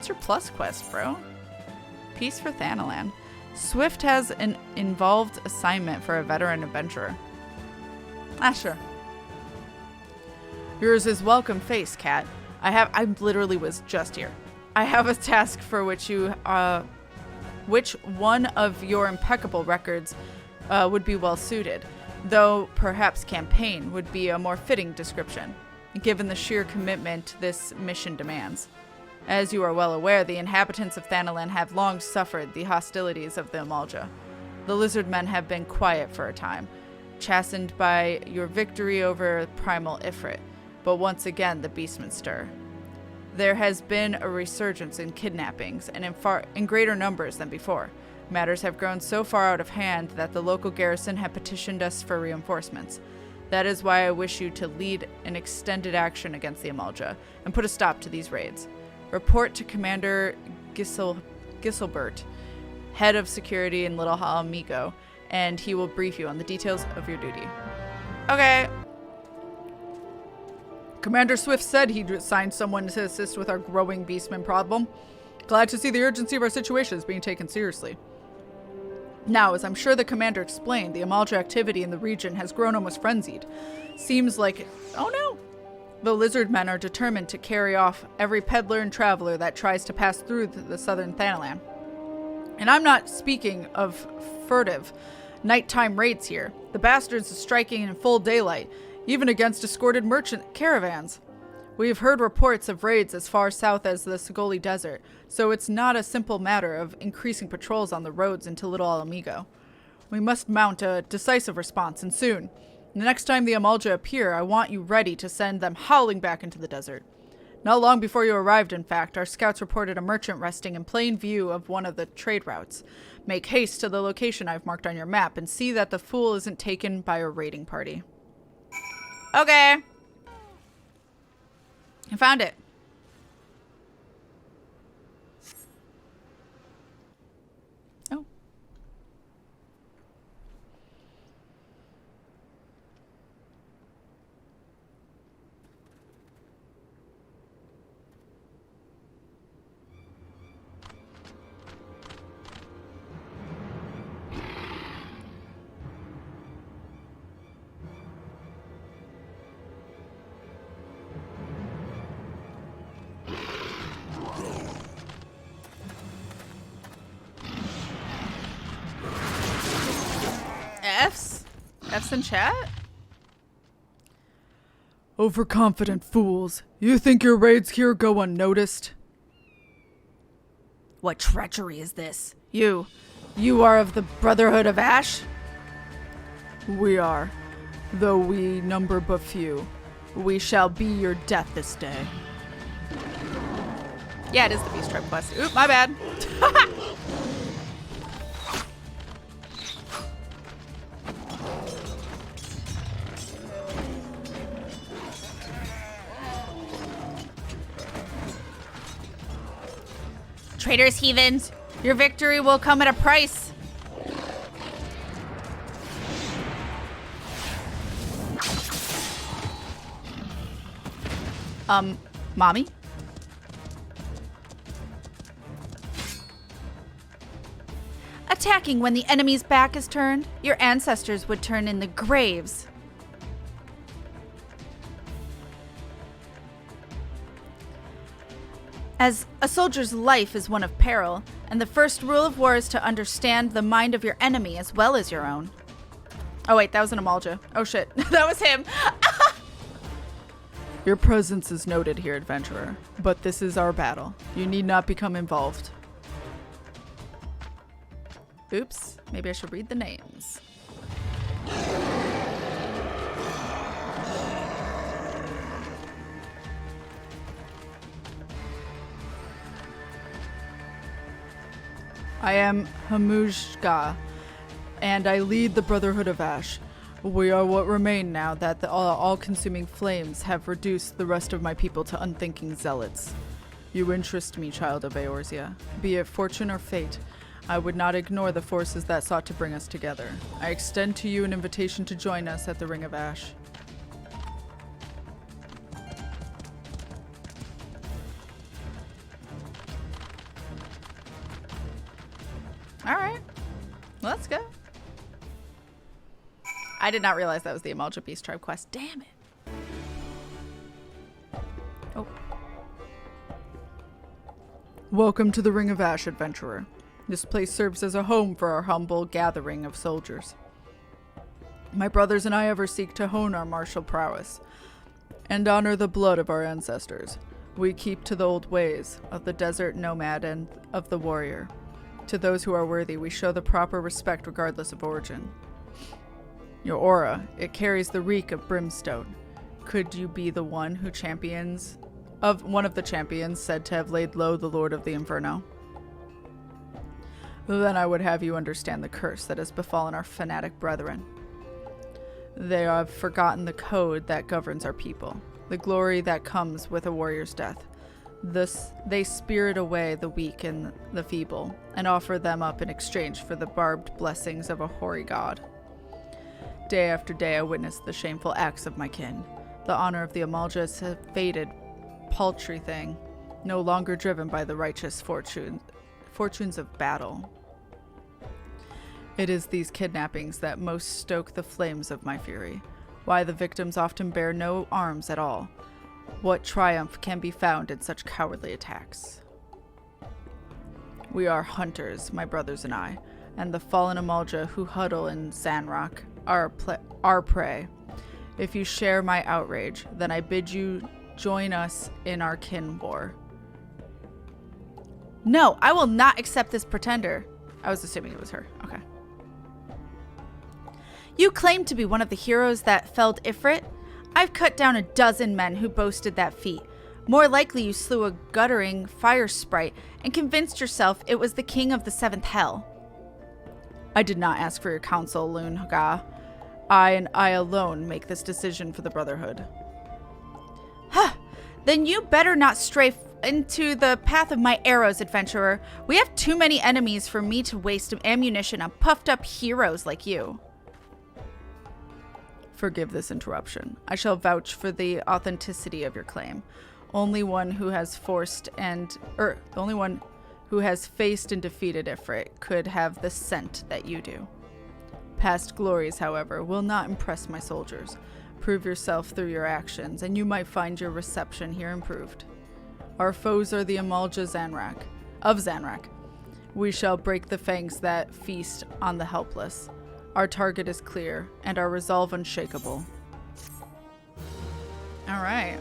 your plus quest, bro? Peace for Thanalan. Swift has an involved assignment for a veteran adventurer. Ah, sure. Yours is welcome face, Kat. I literally was just here. I have a task for which one of your impeccable records would be well suited, though perhaps campaign would be a more fitting description, given the sheer commitment this mission demands. As you are well aware, the inhabitants of Thanalan have long suffered the hostilities of the Amalj'aa. The lizard men have been quiet for a time, chastened by your victory over Primal Ifrit, but once again the beastmen stir. There has been a resurgence in kidnappings, and in greater numbers than before. Matters have grown so far out of hand that the local garrison have petitioned us for reinforcements. That is why I wish you to lead an extended action against the Amalj'aa and put a stop to these raids. Report to Commander Giselbert, head of security in Little Amigo, and he will brief you on the details of your duty. Okay. Commander Swift said he'd assigned someone to assist with our growing beastman problem. Glad to see the urgency of our situation is being taken seriously. Now, as I'm sure the commander explained, the Amalj'aa activity in the region has grown almost frenzied. Seems like... Oh no! The lizard men are determined to carry off every peddler and traveler that tries to pass through the southern Thanalan. And I'm not speaking of furtive, nighttime raids here. The bastards are striking in full daylight, even against escorted merchant caravans. We have heard reports of raids as far south as the Sigoli Desert, so it's not a simple matter of increasing patrols on the roads into Little Amigo. We must mount a decisive response, and soon. The next time the Amalj'aa appear, I want you ready to send them howling back into the desert. Not long before you arrived, in fact, our scouts reported a merchant resting in plain view of one of the trade routes. Make haste to the location I've marked on your map and see that the fool isn't taken by a raiding party. Okay. I found it. Oh. F's in chat? Overconfident fools. You think your raids here go unnoticed? What treachery is this? You are of the Brotherhood of Ash? We are. Though we number but few. We shall be your death this day. Yeah, it is the Beast Tribe quest. Oop, my bad. Traitors, heathens! Your victory will come at a price! Mommy? Attacking when the enemy's back is turned? Your ancestors would turn in the graves. As a soldier's life is one of peril, and the first rule of war is to understand the mind of your enemy as well as your own. Oh wait, that was an Amalj'aa. Oh shit, that was him. Your presence is noted here, adventurer, but this is our battle. You need not become involved. Oops, maybe I should read the names. I am Amalj'aa, and I lead the Brotherhood of Ash. We are what remain now that the all-consuming flames have reduced the rest of my people to unthinking zealots. You interest me, child of Eorzea. Be it fortune or fate, I would not ignore the forces that sought to bring us together. I extend to you an invitation to join us at the Ring of Ash. Alright. Let's go. I did not realize that was the Amalj'aa Beast Tribe quest. Damn it. Oh. Welcome to the Ring of Ash, adventurer. This place serves as a home for our humble gathering of soldiers. My brothers and I ever seek to hone our martial prowess and honor the blood of our ancestors. We keep to the old ways of the desert nomad and of the warrior. To those who are worthy, we show the proper respect regardless of origin. Your aura, it carries the reek of brimstone. Could you be the one who champions of one of the champions said to have laid low the Lord of the Inferno? Then I would have you understand the curse that has befallen our fanatic brethren. They have forgotten the code that governs our people, the glory that comes with a warrior's death. Thus, they spirit away the weak and the feeble, and offer them up in exchange for the barbed blessings of a hoary god. Day after day I witness the shameful acts of my kin. The honor of the Amalj'aa is a faded, paltry thing, no longer driven by the righteous fortunes of battle. It is these kidnappings that most stoke the flames of my fury. Why the victims often bear no arms at all. What triumph can be found in such cowardly attacks? We are hunters, my brothers and I, and the fallen Amalj'aa who huddle in Zanrock are our prey. If you share my outrage, then I bid you join us in our kin war. No, I will not accept this pretender. I was assuming it was her. Okay. You claim to be one of the heroes that felled Ifrit. I've cut down a dozen men who boasted that feat. More likely you slew a guttering fire sprite and convinced yourself it was the king of the seventh hell. I did not ask for your counsel, Lunga. I and I alone make this decision for the Brotherhood. Huh. Then you better not stray into the path of my arrows, adventurer. We have too many enemies for me to waste ammunition on puffed up heroes like you. Forgive this interruption. I shall vouch for the authenticity of your claim. Only one who has faced and defeated Ifrit could have the scent that you do. Past glories, however, will not impress my soldiers. Prove yourself through your actions, and you might find your reception here improved. Our foes are the Amalj'aa of Zanrock. We shall break the fangs that feast on the helpless. Our target is clear, and our resolve unshakable. All right.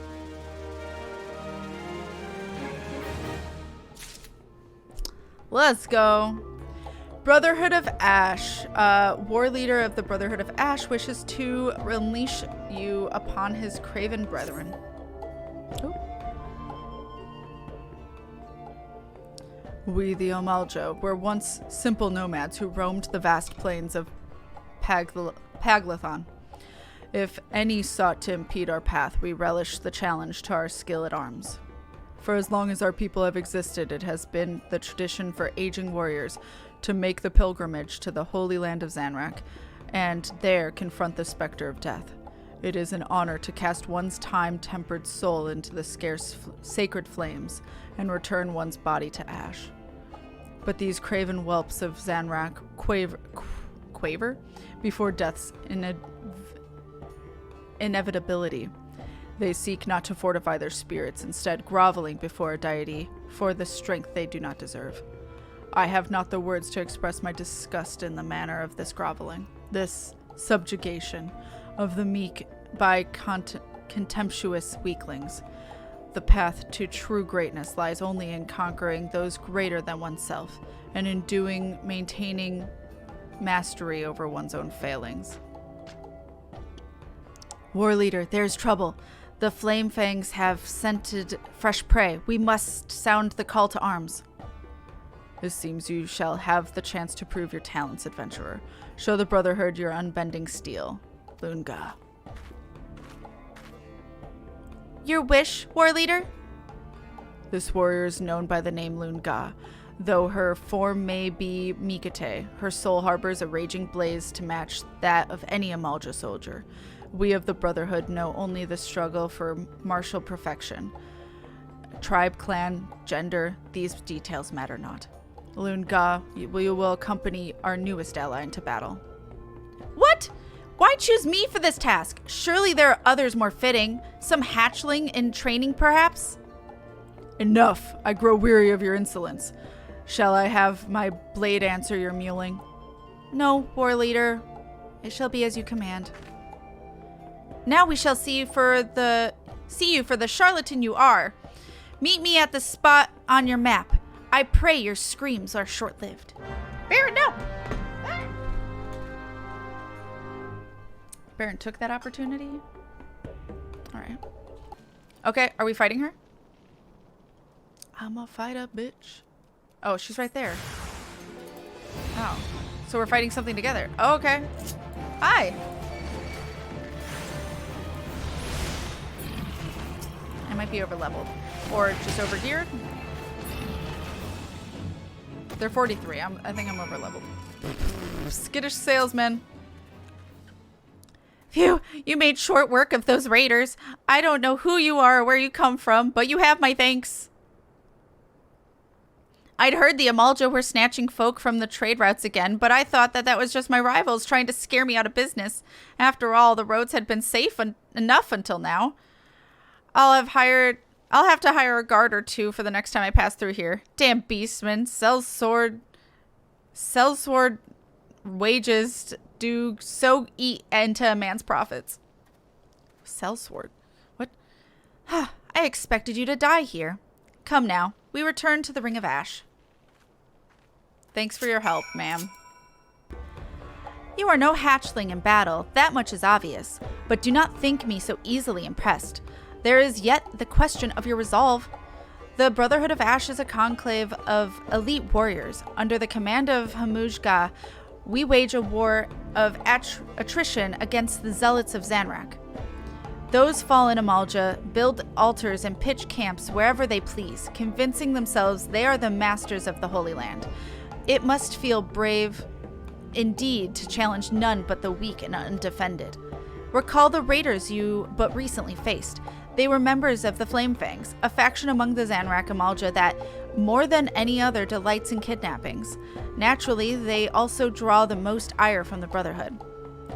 Let's go. Brotherhood of Ash. War leader of the Brotherhood of Ash wishes to unleash you upon his craven brethren. Ooh. We, the Amalj'aa, were once simple nomads who roamed the vast plains of Paglathon. If any sought to impede our path, we relished the challenge to our skill at arms. For as long as our people have existed, it has been the tradition for aging warriors to make the pilgrimage to the holy land of Zanrock, and there confront the specter of death. It is an honor to cast one's time-tempered soul into the scarce sacred flames, and return one's body to ash. But these craven whelps of Zanrock quaver before death's inevitability. They seek not to fortify their spirits, instead groveling before a deity for the strength they do not deserve. I have not the words to express my disgust in the manner of this groveling, this subjugation of the meek by contemptuous weaklings. The path to true greatness lies only in conquering those greater than oneself, and in maintaining mastery over one's own failings. War leader, there's trouble. The flame fangs have scented fresh prey. We must sound the call to arms. It seems you shall have the chance to prove your talents, adventurer. Show the Brotherhood your unbending steel. Lunga. Your wish, war leader? This warrior is known by the name Lunga. Though her form may be Mikate, her soul harbors a raging blaze to match that of any Amalj'aa soldier. We of the Brotherhood know only the struggle for martial perfection. Tribe, clan, gender, these details matter not. Lun-Ga, you will accompany our newest ally into battle. What? Why choose me for this task? Surely there are others more fitting. Some hatchling in training, perhaps? Enough. I grow weary of your insolence. Shall I have my blade answer your mewling? No, war leader. It shall be as you command. Now we shall see you for the charlatan you are. Meet me at the spot on your map. I pray your screams are short-lived. Baron, no! Baron took that opportunity. All right. Okay, are we fighting her? I'm a fighter, bitch. Oh, she's right there. Oh, so we're fighting something together. Oh, okay. Hi. I might be over-leveled. Or just over-geared. They're 43. I think I'm over-leveled. Skittish salesman. Phew, you made short work of those raiders. I don't know who you are or where you come from, but you have my thanks. I'd heard the Amalj'aa were snatching folk from the trade routes again, but I thought that was just my rivals trying to scare me out of business. After all, the roads had been safe enough until now. I'll have to hire a guard or two for the next time I pass through here. Damn beastman, sells sword wages do so eat into a man's profits. Sellsword? What? I expected you to die here. Come now, we return to the Ring of Ash. Thanks for your help, ma'am. You are no hatchling in battle, that much is obvious, but do not think me so easily impressed. There is yet the question of your resolve. The Brotherhood of Ash is a conclave of elite warriors. Under the command of Amalj'aa, we wage a war of attrition against the zealots of Zanrak. Those fallen Amalj'aa build altars and pitch camps wherever they please, convincing themselves they are the masters of the Holy Land. It must feel brave indeed to challenge none but the weak and undefended. Recall the raiders you but recently faced. They were members of the Flamefangs, a faction among the Zanrak Amalj'aa that, more than any other, delights in kidnappings. Naturally, they also draw the most ire from the Brotherhood.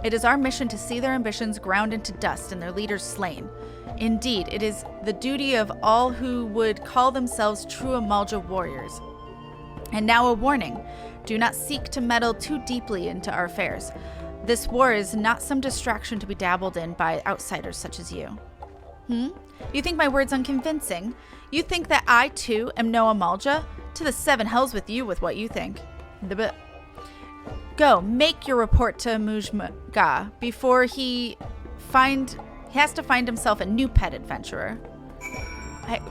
It is our mission to see their ambitions ground into dust and their leaders slain. Indeed, it is the duty of all who would call themselves true Amalj'aa warriors. And now a warning. Do not seek to meddle too deeply into our affairs. This war is not some distraction to be dabbled in by outsiders such as you. You think my words unconvincing? You think that I, too, am no Amalj'aa? To the seven hells with you with what you think. Go, make your report to Amalj'aa before he has to find himself a new pet adventurer.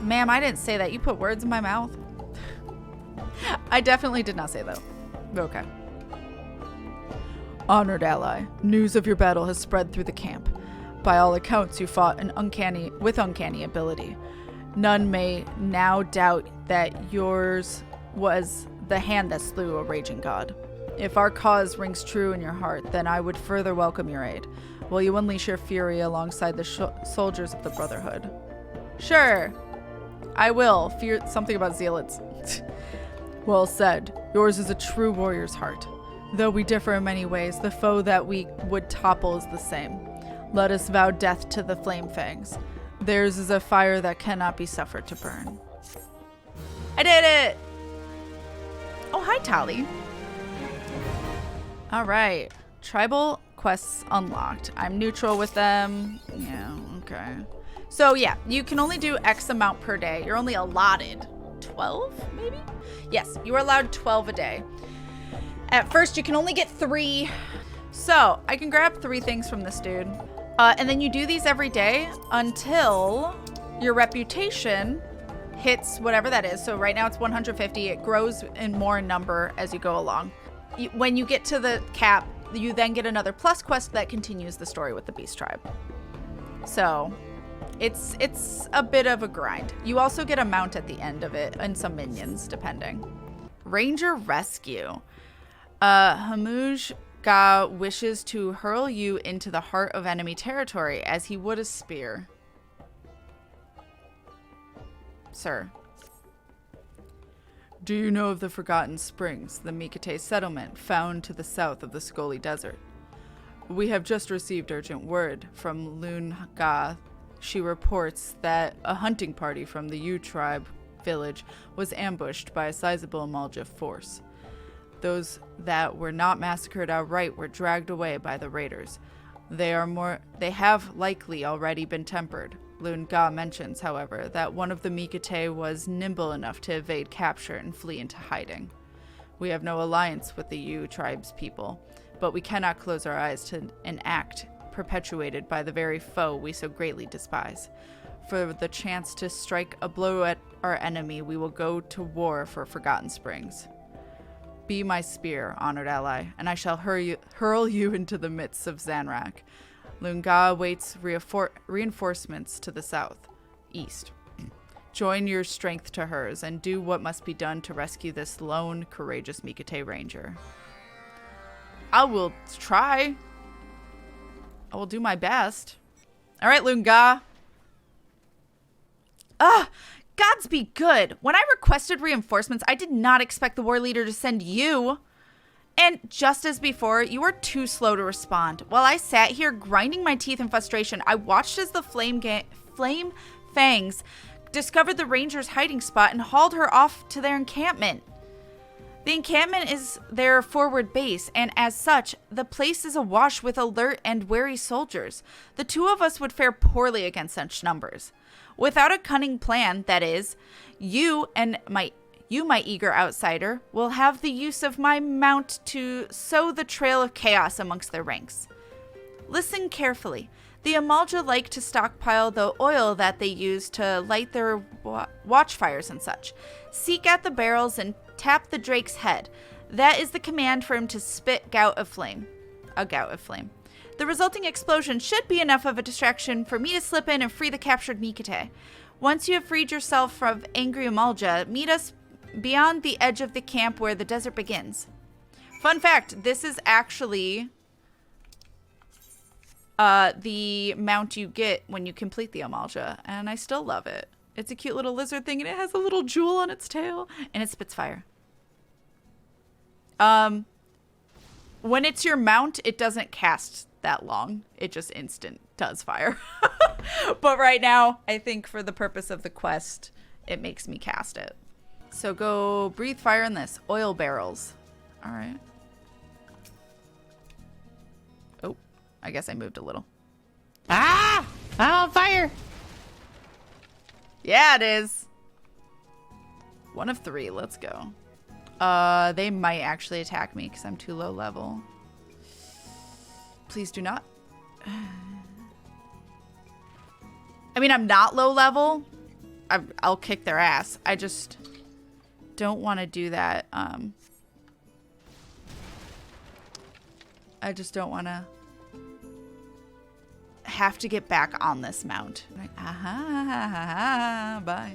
Ma'am, I didn't say that. You put words in my mouth. I definitely did not say that. Okay. Honored ally, news of your battle has spread through the camp. By all accounts, you fought with uncanny ability. None may now doubt that yours was the hand that slew a raging god. If our cause rings true in your heart, then I would further welcome your aid. Will you unleash your fury alongside the soldiers of the Brotherhood? Sure, I will. Fear something about zealots. Well said. Yours is a true warrior's heart. Though we differ in many ways, the foe that we would topple is the same. Let us vow death to the Flamefangs. Theirs is a fire that cannot be suffered to burn. I did it! Oh, hi, Tali. All right. Tribal quests unlocked. I'm neutral with them. Yeah, okay. So, yeah, you can only do X amount per day. You're only allotted 12, maybe? Yes, you are allowed 12 a day. At first, you can only get 3. So, I can grab 3 things from this dude. And then you do these every day until your reputation hits whatever that is. So right now it's 150. It grows in more number as you go along. When you get to the cap, you then get another plus quest that continues the story with the Beast Tribe. So it's a bit of a grind. You also get a mount at the end of it and some minions, depending. Ranger Rescue. Amalj'aa wishes to hurl you into the heart of enemy territory as he would a spear. Sir. Do you know of the Forgotten Springs, the Mikate settlement found to the south of the Scully Desert? We have just received urgent word from Lunga. She reports that a hunting party from the U tribe village was ambushed by a sizable Amalj'aa force. Those that were not massacred outright were dragged away by the raiders. They have likely already been tempered. Lunga mentions, however, that one of the Mikate was nimble enough to evade capture and flee into hiding. We have no alliance with the U tribe's people, but we cannot close our eyes to an act perpetuated by the very foe we so greatly despise. For the chance to strike a blow at our enemy, we will go to war for Forgotten Springs. Be my spear, honored ally, and I shall hurl you into the midst of Zanrak. Lunga awaits reinforcements to the east. Join your strength to hers and do what must be done to rescue this lone, courageous Mikate ranger. I will try. I will do my best. All right, Lunga. Gods be good. When I requested reinforcements, I did not expect the war leader to send you. And just as before, you were too slow to respond. While I sat here grinding my teeth in frustration, I watched as the Flame Fangs discovered the ranger's hiding spot and hauled her off to their encampment. The encampment is their forward base, and as such, the place is awash with alert and wary soldiers. The two of us would fare poorly against such numbers. Without a cunning plan, that is, you, my eager outsider, will have the use of my mount to sow the trail of chaos amongst their ranks. Listen carefully. The Amalj'aa like to stockpile the oil that they use to light their watchfires and such. Seek out the barrels and tap the drake's head. That is the command for him to spit a gout of flame. The resulting explosion should be enough of a distraction for me to slip in and free the captured Mikate. Once you have freed yourself from angry Amalj'aa, meet us beyond the edge of the camp where the desert begins. Fun fact, this is actually the mount you get when you complete the Amalj'aa, and I still love it. It's a cute little lizard thing, and it has a little jewel on its tail, and it spits fire. When it's your mount, it doesn't cast that long. It just instant does fire. But right now, I think for the purpose of the quest, it makes me cast it. So go breathe fire in this. Oil barrels. All right. Oh, I guess I moved a little. Ah! I'm on fire! Yeah, it is. 1 of 3. Let's go. They might actually attack me because I'm too low level. Please do not. I mean, I'm not low level. I'll kick their ass. I just don't want to do that. I just don't want to have to get back on this mount. Like, bye.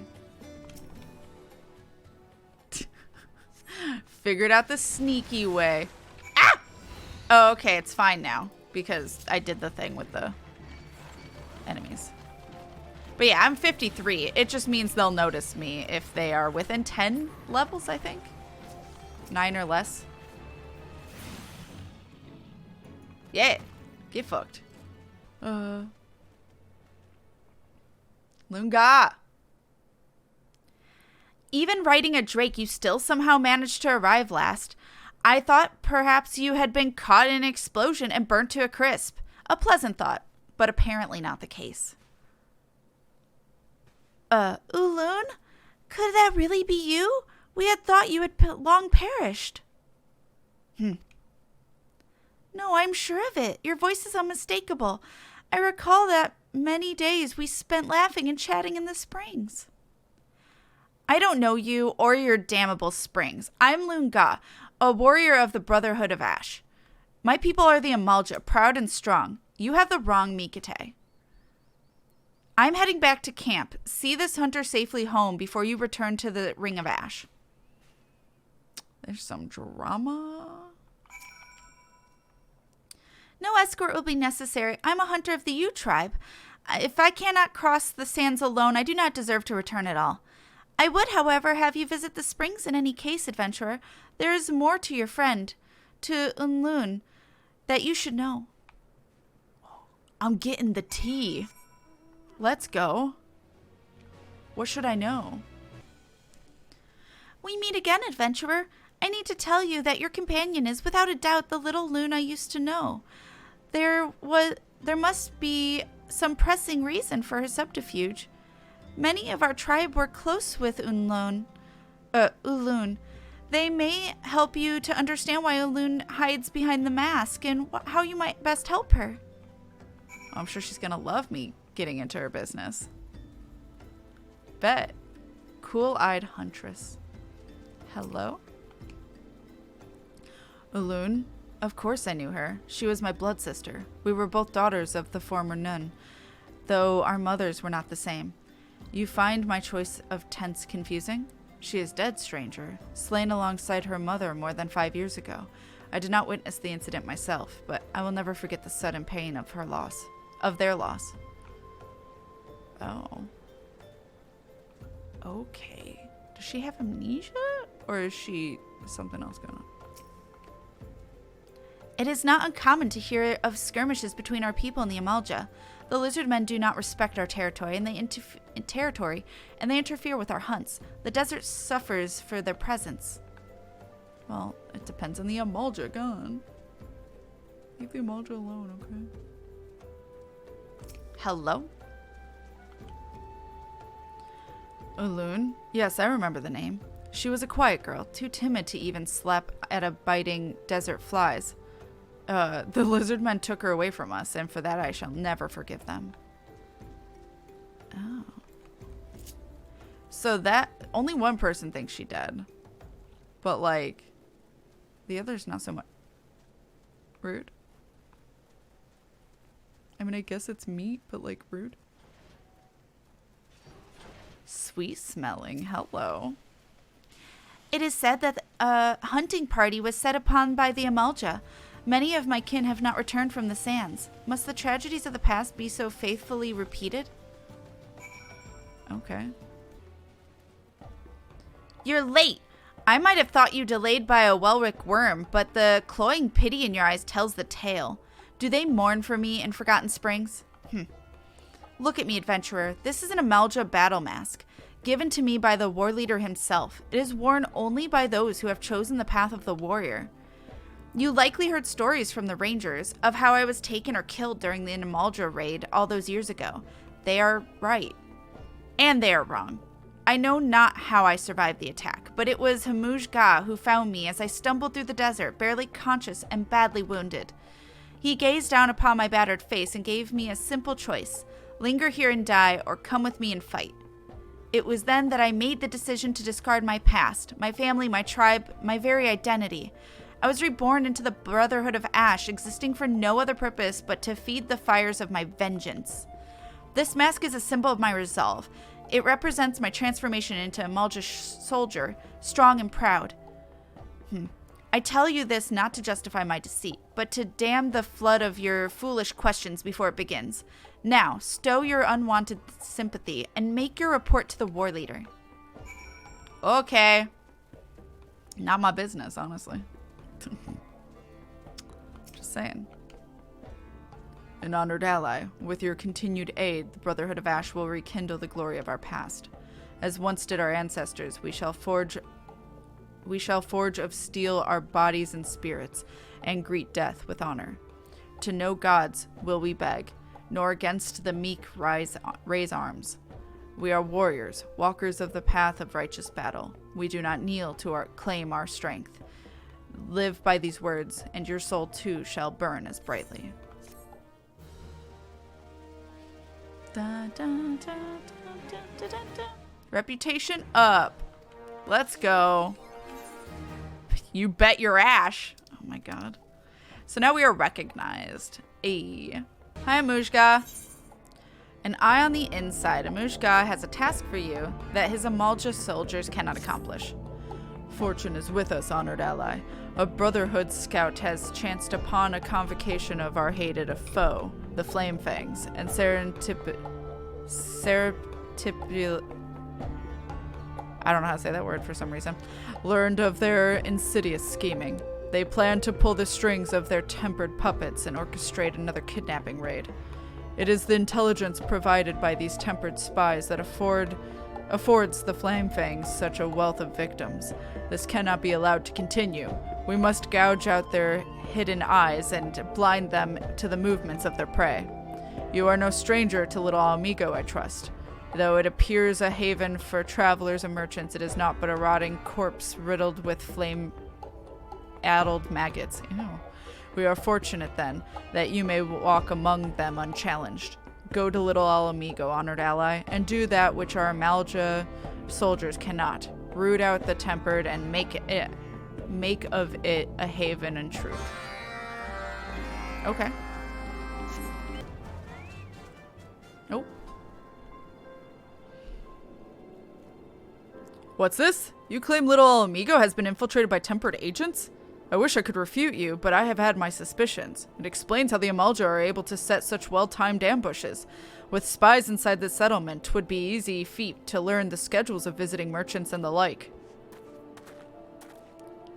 Figured out the sneaky way. Ah! Oh, okay, it's fine now because I did the thing with the enemies. But yeah, I'm 53. It just means they'll notice me if they are within 10 levels, I think. 9 or less. Yeah, get fucked. Lunga. Even riding a drake, you still somehow managed to arrive last. I thought perhaps you had been caught in an explosion and burnt to a crisp. A pleasant thought, but apparently not the case. Ulun? Could that really be you? We had thought you had long perished. No, I'm sure of it. Your voice is unmistakable. I recall that many days we spent laughing and chatting in the springs. I don't know you or your damnable springs. I'm Lunga, a warrior of the Brotherhood of Ash. My people are the Amalj'aa, proud and strong. You have the wrong Mikate. I'm heading back to camp. See this hunter safely home before you return to the Ring of Ash. There's some drama. No escort will be necessary. I'm a hunter of the U tribe. If I cannot cross the sands alone, I do not deserve to return at all. I would, however, have you visit the springs in any case, adventurer. There is more to your friend, to Unloon, that you should know. I'm getting the tea. Let's go. What should I know? We meet again, adventurer. I need to tell you that your companion is without a doubt the little Loon I used to know. There must be some pressing reason for her subterfuge. Many of our tribe were close with Ulun. They may help you to understand why Ulun hides behind the mask and how you might best help her. I'm sure she's gonna love me getting into her business. Bet. Cool-eyed huntress. Hello? Ulun? Of course I knew her. She was my blood sister. We were both daughters of the former nun, though our mothers were not the same. You find my choice of tense confusing? She is dead, stranger, slain alongside her mother more than 5 years ago. I did not witness the incident myself, but I will never forget the sudden pain of her loss. Of their loss. Oh. Okay. Does she have amnesia? Or is she something else going on? It is not uncommon to hear of skirmishes between our people and the Amalj'aa. The lizard men do not respect our territory, and they interfere with our hunts. The desert suffers for their presence. Well, it depends on the Amalj'aa gun. Leave the Amalj'aa alone, okay? Hello? Ulun? Yes, I remember the name. She was a quiet girl, too timid to even slap at a biting desert flies. The lizard men took her away from us, and for that I shall never forgive them. Oh. So that, only one person thinks she dead. But, like, the others not so much. Rude. I mean, I guess it's meat, but, like, rude. Sweet smelling. Hello. It is said that a hunting party was set upon by the Amalj'aa. Many of my kin have not returned from the sands. Must the tragedies of the past be so faithfully repeated? Okay. You're late. I might have thought you delayed by a Welrick worm, but the cloying pity in your eyes tells the tale. Do they mourn for me in Forgotten Springs? Look at me, adventurer. This is an Amalj'aa battle mask, given to me by the war leader himself. It is worn only by those who have chosen the path of the warrior. You likely heard stories from the rangers of how I was taken or killed during the Amalj'aa raid all those years ago. They are right. And they are wrong. I know not how I survived the attack, but it was Amalj'aa who found me as I stumbled through the desert, barely conscious and badly wounded. He gazed down upon my battered face and gave me a simple choice: linger here and die, or come with me and fight. It was then that I made the decision to discard my past, my family, my tribe, my very identity. I was reborn into the Brotherhood of Ash, existing for no other purpose but to feed the fires of my vengeance. This mask is a symbol of my resolve. It represents my transformation into a Amalj'aa soldier, strong and proud. I tell you this not to justify my deceit, but to dam the flood of your foolish questions before it begins. Now, stow your unwanted sympathy and make your report to the war leader. Okay. Not my business, honestly. Just saying. An honored ally, with your continued aid, the Brotherhood of Ash will rekindle the glory of our past. As once did our ancestors, we shall forge of steel our bodies and spirits, and greet death with honor. To no gods will we beg, nor against the meek raise arms. We are warriors, walkers of the path of righteous battle. We do not kneel to claim our strength. Live by these words, and your soul too shall burn as brightly. Reputation up. Let's go. You bet your ash. Oh my god. So now we are recognized. Hi, Amalj'aa. An eye on the inside. Amalj'aa has a task for you that his Amalj'aa soldiers cannot accomplish. Fortune is with us, honored ally. A Brotherhood scout has chanced upon a convocation of our hated foe, the Flame Fangs, and I don't know how to say that word for some reason, learned of their insidious scheming. They plan to pull the strings of their tempered puppets and orchestrate another kidnapping raid. It is the intelligence provided by these tempered spies that affords the Flame Fangs such a wealth of victims. This cannot be allowed to continue. We must gouge out their hidden eyes and blind them to the movements of their prey. You are no stranger to little Amigo, I trust. Though it appears a haven for travelers and merchants, it is not but a rotting corpse riddled with flame-addled maggots. Ew. We are fortunate, then, that you may walk among them unchallenged. Go to Little Amigo, honored ally, and do that which our Amalj'aa soldiers cannot. Root out the tempered and make of it a haven and truth. Okay. Oh. What's this? You claim Little Amigo has been infiltrated by tempered agents? I wish I could refute you, but I have had my suspicions. It explains how the Amalj'aa are able to set such well-timed ambushes. With spies inside the settlement, 'twould be easy feat to learn the schedules of visiting merchants and the like.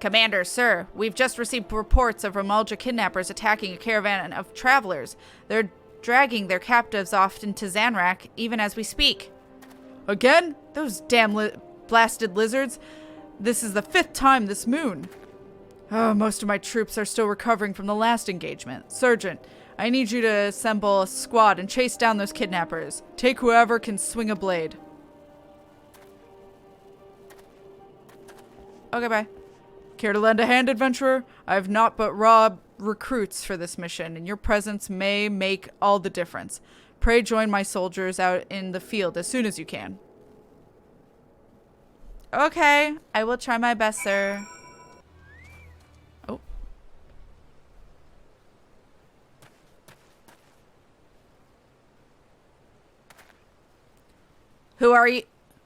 Commander, sir, we've just received reports of Amalj'aa kidnappers attacking a caravan of travelers. They're dragging their captives off into Zanrak, even as we speak. Again? Those damn blasted lizards. This is the 5th time this moon. Oh, most of my troops are still recovering from the last engagement. Sergeant, I need you to assemble a squad and chase down those kidnappers. Take whoever can swing a blade. Okay, bye. Care to lend a hand, adventurer? I have naught but raw recruits for this mission, and your presence may make all the difference. Pray join my soldiers out in the field as soon as you can. Okay, I will try my best, sir. Who are you?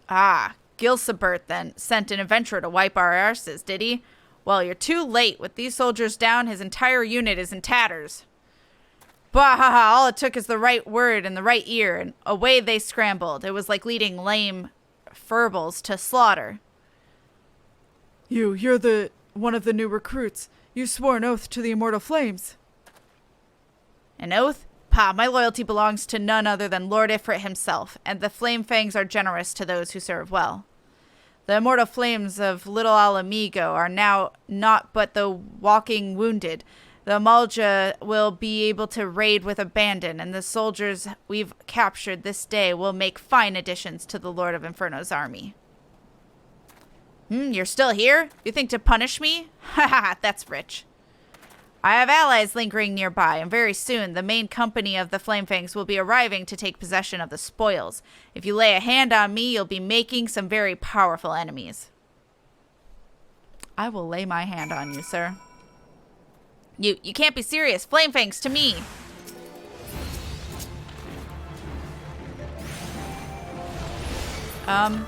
Ah, Gilsabert then sent an adventurer to wipe our arses, did he? Well, you're too late. With these soldiers down, his entire unit is in tatters. Bahaha, all it took is the right word in the right ear, and away they scrambled. It was like leading lame furbles to slaughter. You're one of the new recruits. You swore an oath to the immortal flames. An oath? Pa, my loyalty belongs to none other than Lord Ifrit himself, and the Flame Fangs are generous to those who serve well. The immortal flames of Little Amigo are now not but the walking wounded. The Amalj'aa will be able to raid with abandon, and the soldiers we've captured this day will make fine additions to the Lord of Inferno's army. You're still here? You think to punish me? Ha ha, that's rich. I have allies lingering nearby, and very soon the main company of the Flamefangs will be arriving to take possession of the spoils. If you lay a hand on me, you'll be making some very powerful enemies. I will lay my hand on you, sir. You can't be serious. Flamefangs to me.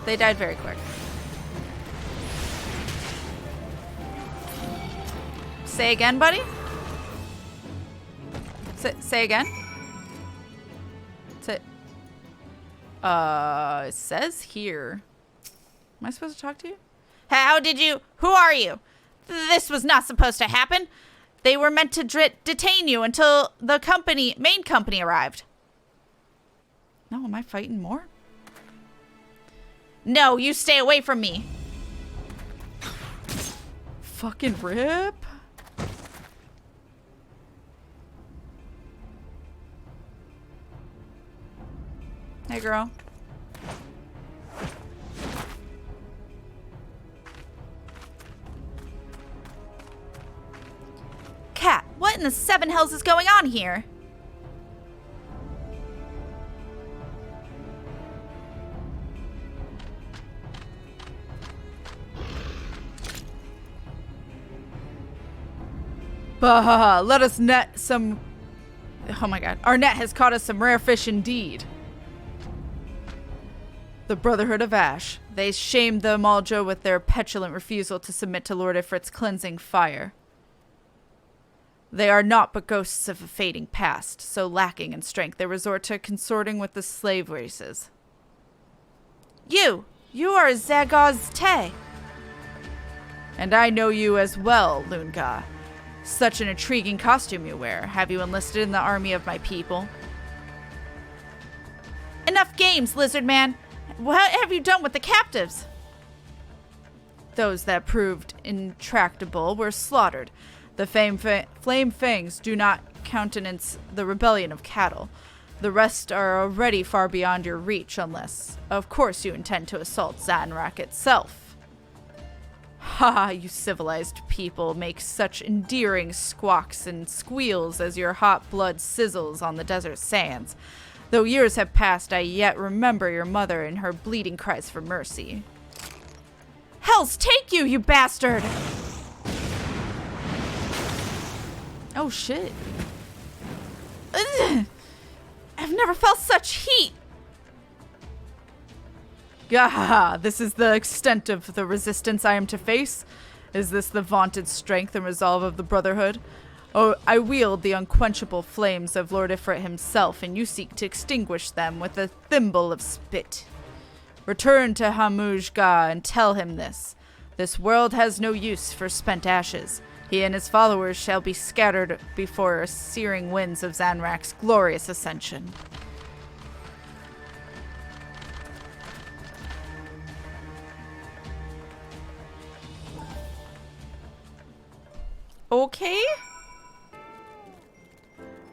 They died very quick. Say again, buddy? Say again? It says here. Am I supposed to talk to you? How did you? Who are you? This was not supposed to happen. They were meant to detain you until the main company arrived. No, am I fighting more? No, you stay away from me. Fucking rip. Hey, girl. Kat, what in the seven hells is going on here? Bahaha, let us net some... Oh my god. Our net has caught us some rare fish indeed. The Brotherhood of Ash. They shamed the Amalj'aa with their petulant refusal to submit to Lord Ifrit's cleansing fire. They are naught but ghosts of a fading past, so lacking in strength they resort to consorting with the slave races. You You are Zagaz Te. And I know you as well, Lunga. Such an intriguing costume you wear. Have you enlisted in the army of my people? Enough games, lizard man. What have you done with the captives? Those that proved intractable were slaughtered. The flame fangs do not countenance the rebellion of cattle. The rest are already far beyond your reach, unless, of course, you intend to assault Zanrak itself. Ha! You civilized people make such endearing squawks and squeals as your hot blood sizzles on the desert sands. Though years have passed, I yet remember your mother and her bleeding cries for mercy. Hells take you, you bastard! Oh shit. Ugh. I've never felt such heat. Gah! This is the extent of the resistance I am to face? Is this the vaunted strength and resolve of the Brotherhood? Oh, I wield the unquenchable flames of Lord Ifrit himself, and you seek to extinguish them with a thimble of spit. Return to Amalj'aa and tell him this. This world has no use for spent ashes. He and his followers shall be scattered before searing winds of Zanrak's glorious ascension. Okay?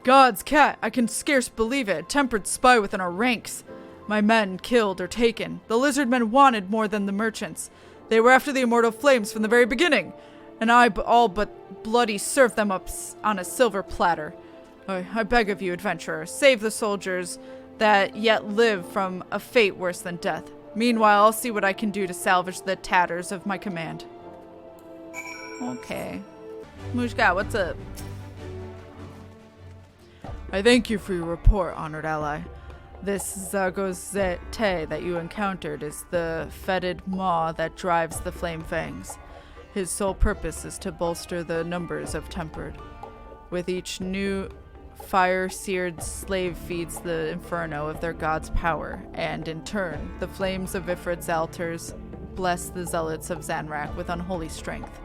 God's cat, I can scarce believe it. A tempered spy within our ranks. My men killed or taken. The lizard men wanted more than the merchants. They were after the immortal flames from the very beginning. And I all but bloody served them up on a silver platter. I beg of you, adventurer, save the soldiers that yet live from a fate worse than death. Meanwhile, I'll see what I can do to salvage the tatters of my command. Okay. Mushka, what's up? I thank you for your report, honored ally. This Zagozete that you encountered is the fetid maw that drives the flame fangs. His sole purpose is to bolster the numbers of tempered. With each new fire-seared slave feeds the inferno of their god's power, and in turn, the flames of Ifrit's altars bless the zealots of Zanrak with unholy strength.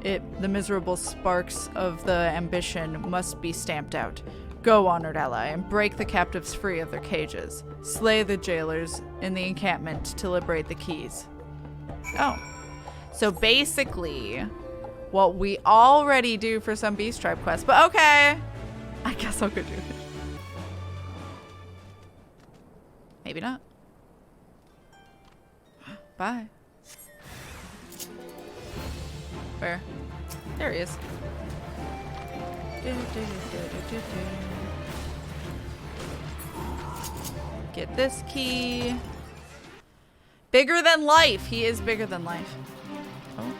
The miserable sparks of the ambition must be stamped out. Go, honored ally, and break the captives free of their cages. Slay the jailers in the encampment to liberate the keys. Oh. So basically, what we already do for some Beast Tribe quests, but okay. I guess I'll go do it. Maybe not. Bye. Where? There he is. Get this key. Bigger than life. He is bigger than life. Oh.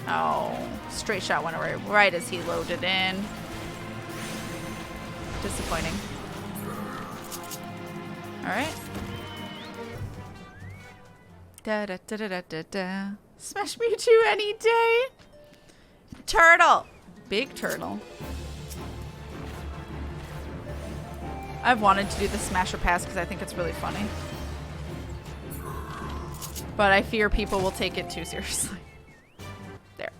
Oh. Straight shot went away right as he loaded in. Disappointing. Alright. Da da da da da da da. Smash Mewtwo any day. Turtle. Big turtle. I've wanted to do the Smasher Pass because I think it's really funny. But I fear people will take it too seriously. There.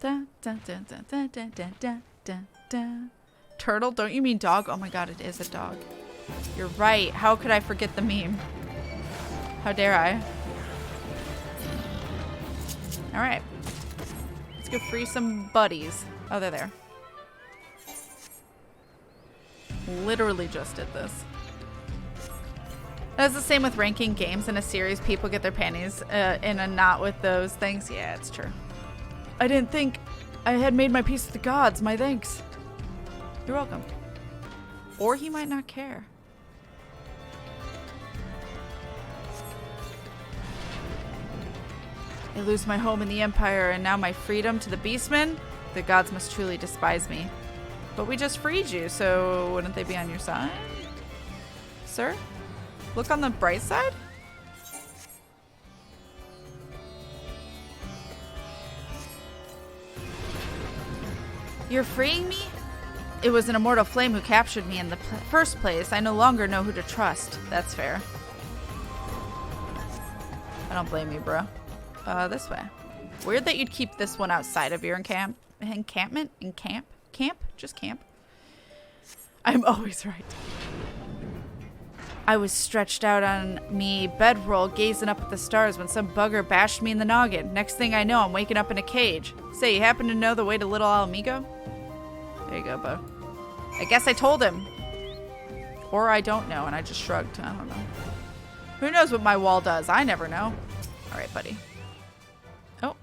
Da, da, da, da, da, da, da, da, da, da. Turtle? Don't you mean dog? Oh my god, it is a dog. You're right. How could I forget the meme? How dare I? Alright. Let's go free some buddies. Oh, they're there. Literally just did this. That's the same with ranking games in a series. People get their panties in a knot with those things. Yeah, it's true. I didn't think I had made my peace with the gods. My thanks. You're welcome. Or he might not care. I lose my home in the Empire and now my freedom to the Beastmen? The gods must truly despise me. But we just freed you, so wouldn't they be on your side? Sir? Look on the bright side? You're freeing me? it was an immortal flame who captured me in the first place, I no longer know who to trust. That's fair. I don't blame you, bro. This way. Weird that you'd keep this one outside of your encampment? Camp? Just camp. I'm always right. I was stretched out on me bedroll gazing up at the stars when some bugger bashed me in the noggin. Next thing I know, I'm waking up in a cage. Say, you happen to know the way to Little Alamigo? There you go, bud. I guess I told him. Or I don't know, and I just shrugged. I don't know. Who knows what my wall does? I never know. All right, buddy. Oh.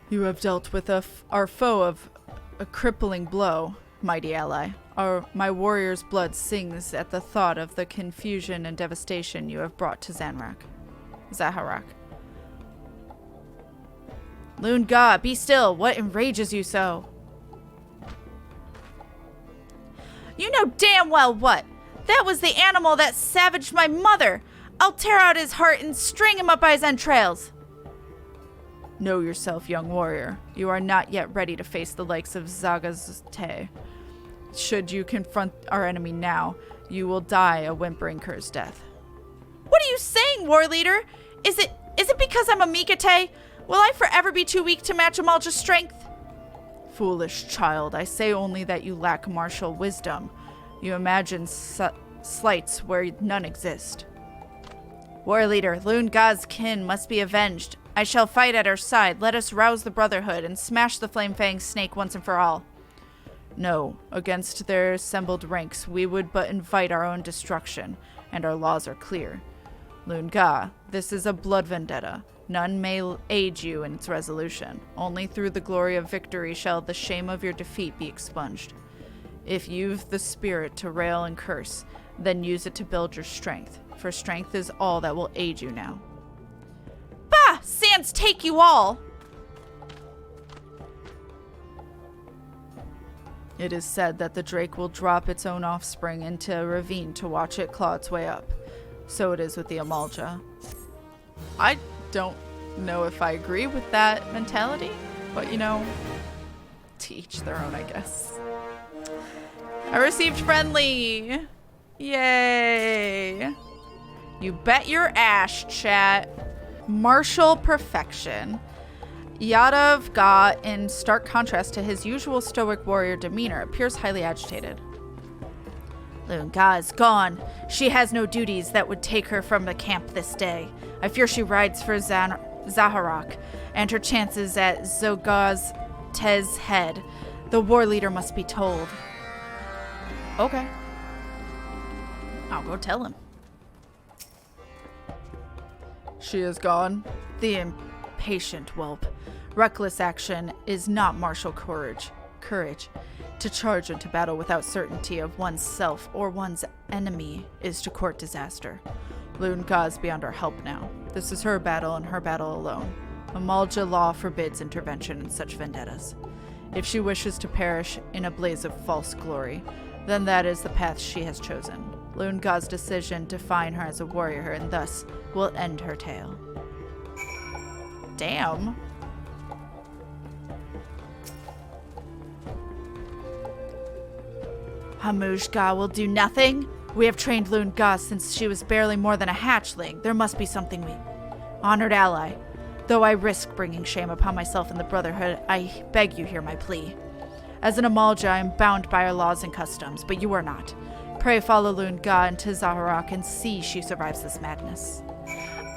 You have dealt with our foe of a crippling blow, mighty ally. My warrior's blood sings at the thought of the confusion and devastation you have brought to Zaharak. Lunga, be still. What enrages you so? You know damn well what. That was the animal that savaged my mother. I'll tear out his heart and string him up by his entrails. Know yourself, young warrior. You are not yet ready to face the likes of Zagazte. Should you confront our enemy now, you will die a whimpering cur's death. What are you saying, war leader? Is it because I'm a Mikate? Will I forever be too weak to match Amalj'aa's strength? Foolish child, I say only that you lack martial wisdom. You imagine slights where none exist. War leader, Lunga's kin must be avenged. I shall fight at her side. Let us rouse the Brotherhood and smash the Flame-Fang snake once and for all. No, against their assembled ranks, we would but invite our own destruction, and our laws are clear. Lunga, this is a blood vendetta. None may aid you in its resolution. Only through the glory of victory shall the shame of your defeat be expunged. If you've the spirit to rail and curse, then use it to build your strength, for strength is all that will aid you now. Bah! Sans take you all! It is said that the drake will drop its own offspring into a ravine to watch it claw its way up. So it is with the Amalj'aa. I don't know if I agree with that mentality, but you know, to each their own, I guess. I received friendly! Yay! You bet your ash, chat. Martial perfection. Yadav, in stark contrast to his usual stoic warrior demeanor, appears highly agitated. Lunga is gone. She has no duties that would take her from the camp this day. I fear she rides for Zaharak, and her chances at Zogazte's head. The war leader must be told. Okay. I'll go tell him. She is gone. The impatient whelp. Reckless action is not martial courage. To charge into battle without certainty of one's self or one's enemy is to court disaster. Lunga is beyond our help now. This is her battle and her battle alone. Amalj'aa law forbids intervention in such vendettas. If she wishes to perish in a blaze of false glory, then that is the path she has chosen. Lunga's decision to define her as a warrior and thus will end her tale. Damn. Amalj'aa will do nothing? We have trained Lunga since she was barely more than a hatchling. There must be something we... Honored ally, though I risk bringing shame upon myself and the Brotherhood, I beg you hear my plea. As an Amalj'aa, I am bound by our laws and customs, but you are not. Pray follow Lunga into Zaharak and see she survives this madness.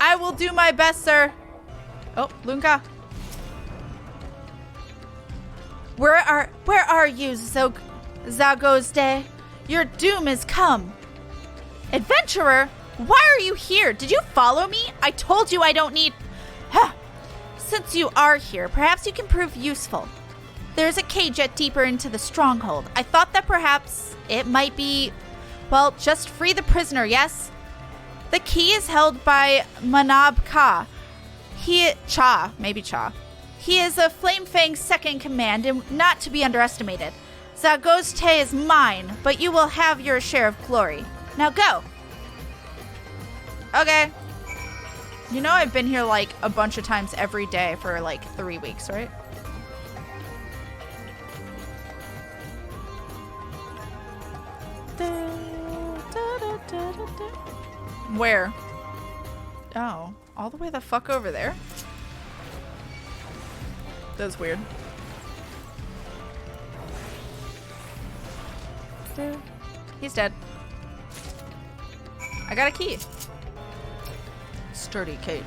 I will do my best, sir. Oh, Lunga. Where are you, Zagozde? Your doom is come. Adventurer, why are you here? Did you follow me? I told you I don't need... Since you are here, perhaps you can prove useful. There's a cage yet deeper into the stronghold. I thought that perhaps it might be... Well, just free the prisoner, yes? The key is held by Manab-Ka. Cha. He is a Flame-Fang's second in command and not to be underestimated. Zagozte is mine, but you will have your share of glory. Now go. Okay. You know I've been here like a bunch of times every day for like 3 weeks, right? Where? Oh, all the way the fuck over there? That's weird. He's dead. I got a key. Sturdy cage.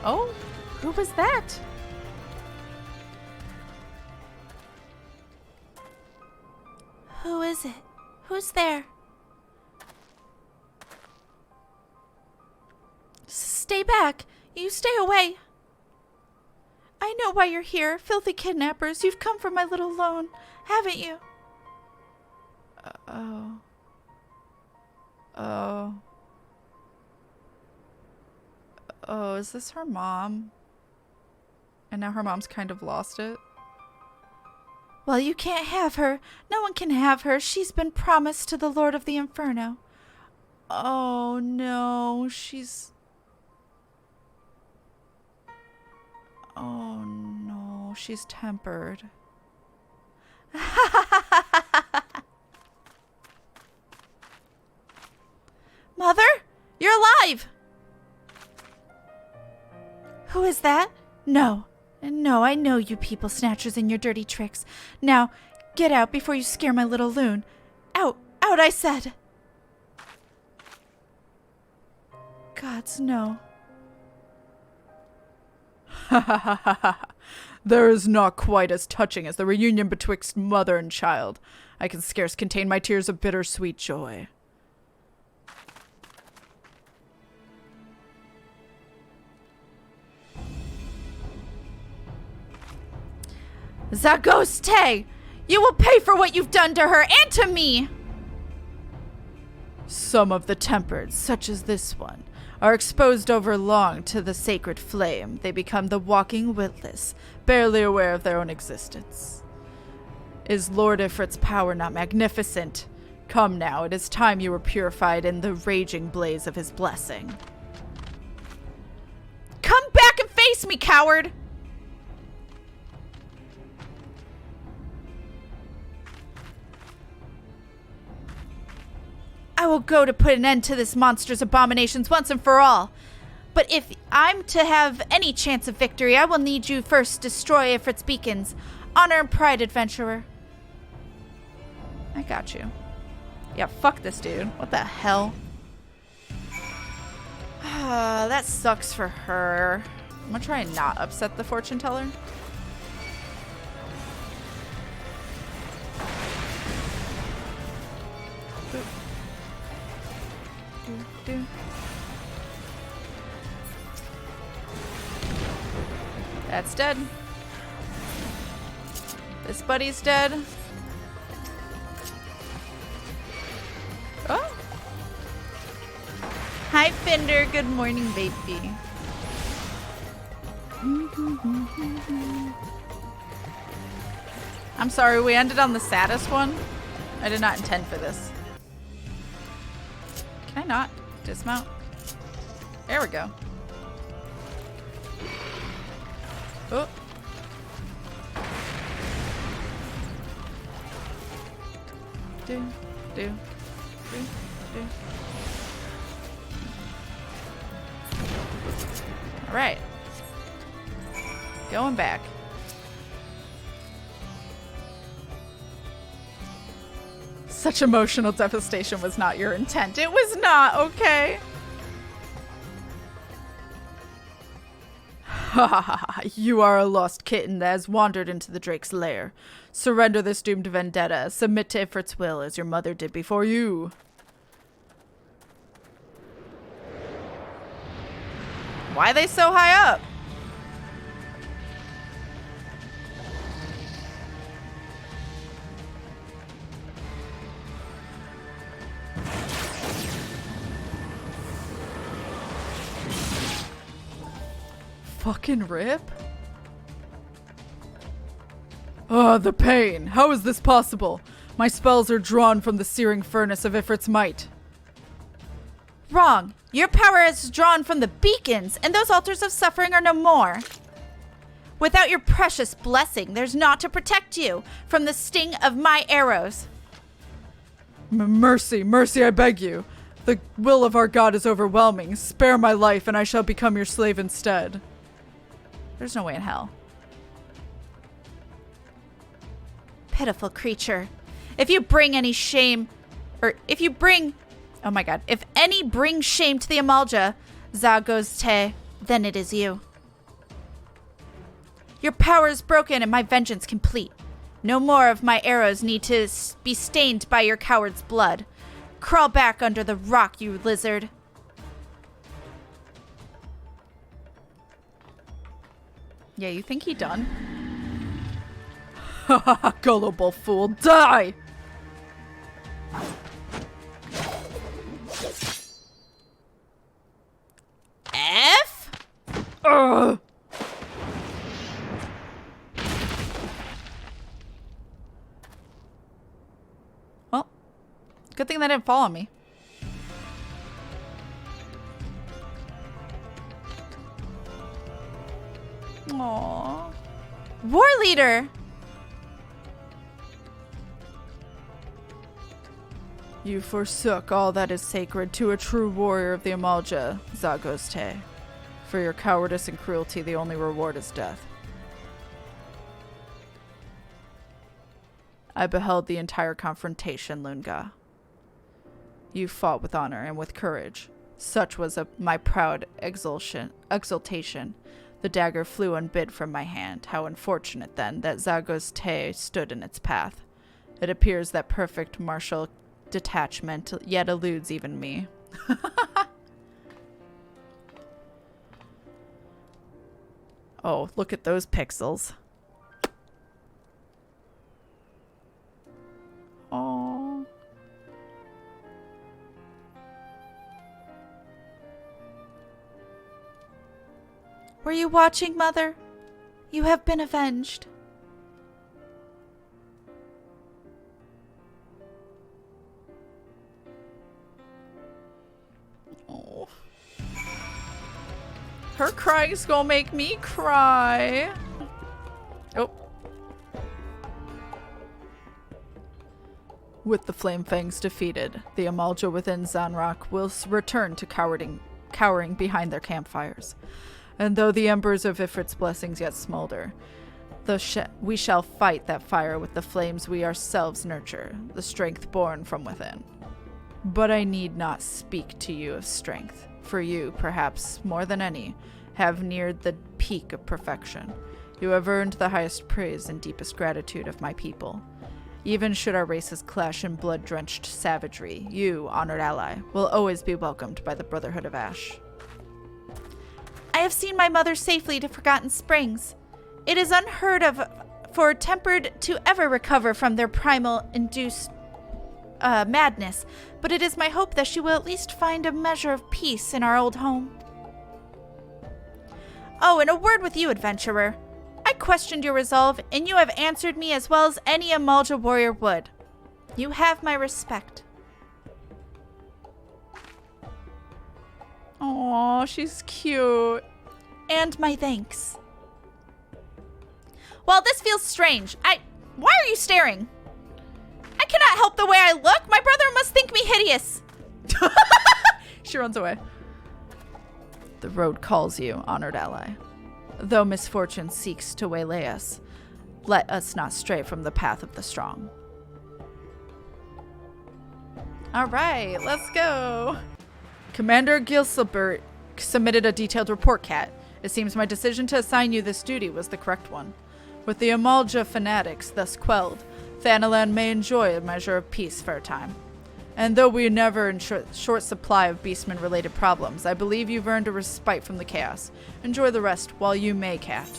Oh, who was that? Who is it? Who's there? Stay back. You stay away. I know why you're here, filthy kidnappers. You've come for my little loan, haven't you? Oh. Oh. Oh, is this her mom? And now her mom's kind of lost it. Well, you can't have her. No one can have her. She's been promised to the Lord of the Inferno. Oh, no. Oh, no. She's tempered. Mother? You're alive! Who is that? No. No, I know you people snatchers and your dirty tricks. Now, get out before you scare my little loon. Out! Out, I said! Gods, no. Ha ha ha ha ha. There is not quite as touching as the reunion betwixt mother and child. I can scarce contain my tears of bittersweet joy. Zagoste! You will pay for what you've done to her and to me! Some of the tempered, such as this one, are exposed over long to the sacred flame. They become the walking witless, barely aware of their own existence. Is Lord Ifrit's power not magnificent? Come now, it is time you were purified in the raging blaze of his blessing. Come back and face me, coward! I will go to put an end to this monster's abominations once and for all. But if I'm to have any chance of victory, I will need you first destroy Ifrit's beacons. Honor and pride, adventurer. I got you. Yeah, fuck this dude. What the hell? That sucks for her. I'm gonna try and not upset the fortune teller. That's dead. This buddy's dead. Oh. Hi, Fender. Good morning, baby. I'm sorry, we ended on the saddest one. I did not intend for this. Can I not dismount? There we go. Oh. Do. All right. Going back. Such emotional devastation was not your intent. It was not, okay? Ha ha ha. You are a lost kitten that has wandered into the Drake's lair. Surrender this doomed vendetta. Submit to Ifrit's will as your mother did before you. Why are they so high up? Fucking rip. Oh, the pain. How is this possible? My spells are drawn from the searing furnace of Ifrit's might. Wrong. Your power is drawn from the beacons, and those altars of suffering are no more. Without your precious blessing, there's naught to protect you from the sting of my arrows. Mercy, mercy, I beg you. The will of our God is overwhelming. Spare my life, and I shall become your slave instead. There's no way in hell. Pitiful creature. If you bring any shame, or if you bring, oh my god, if any brings shame to the Amalj'aa, Zagos, then it is you. Your power is broken and my vengeance complete. No more of my arrows need to be stained by your coward's blood. Crawl back under the rock, you lizard. Yeah, you think he done? Ha ha ha, gullible fool, die! F? Ugh! Well, good thing that didn't fall on me. Aww. War leader! You forsook all that is sacred to a true warrior of the Amalj'aa, Zagos. For your cowardice and cruelty, the only reward is death. I beheld the entire confrontation, Lunga. You fought with honor and with courage. Such was my proud exultation. The dagger flew unbid from my hand. How unfortunate, then, that Zagos stood in its path. It appears that perfect martial detachment yet eludes even me. Oh, look at those pixels. Oh. Were you watching, Mother? You have been avenged. Oh. Her crying's gonna make me cry. Oh. With the Flame Fangs defeated, the Amalj'aa within Zanrock will return to cowering behind their campfires. And though the embers of Ifrit's blessings yet smolder, we shall fight that fire with the flames we ourselves nurture, the strength born from within. But I need not speak to you of strength, for you, perhaps more than any, have neared the peak of perfection. You have earned the highest praise and deepest gratitude of my people. Even should our races clash in blood-drenched savagery, you, honored ally, will always be welcomed by the Brotherhood of Ash. I have seen my mother safely to Forgotten Springs. It is unheard of for Tempered to ever recover from their primal-induced madness, but it is my hope that she will at least find a measure of peace in our old home. Oh, and a word with you, adventurer. I questioned your resolve, and you have answered me as well as any Amalj'aa warrior would. You have my respect. Aw, she's cute. And my thanks. Well, this feels strange. Why are you staring? I cannot help the way I look. My brother must think me hideous. She runs away. The road calls you, honored ally. Though misfortune seeks to waylay us, let us not stray from the path of the strong. All right, let's go. Commander Gilsilbert submitted a detailed report, Kat. It seems my decision to assign you this duty was the correct one. With the Amalj'aa fanatics thus quelled, Thanalan may enjoy a measure of peace for a time. And though we are never in short supply of beastman-related problems, I believe you've earned a respite from the chaos. Enjoy the rest while you may, Kat.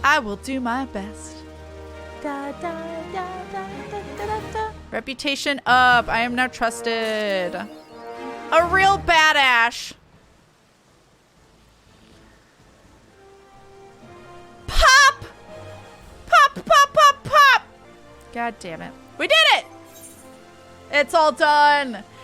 I will do my best. Da, da, da, da, da, da, da. Reputation up. I am now trusted. A real badass. Pop! Pop, pop, pop, pop! God damn it. We did it! It's all done!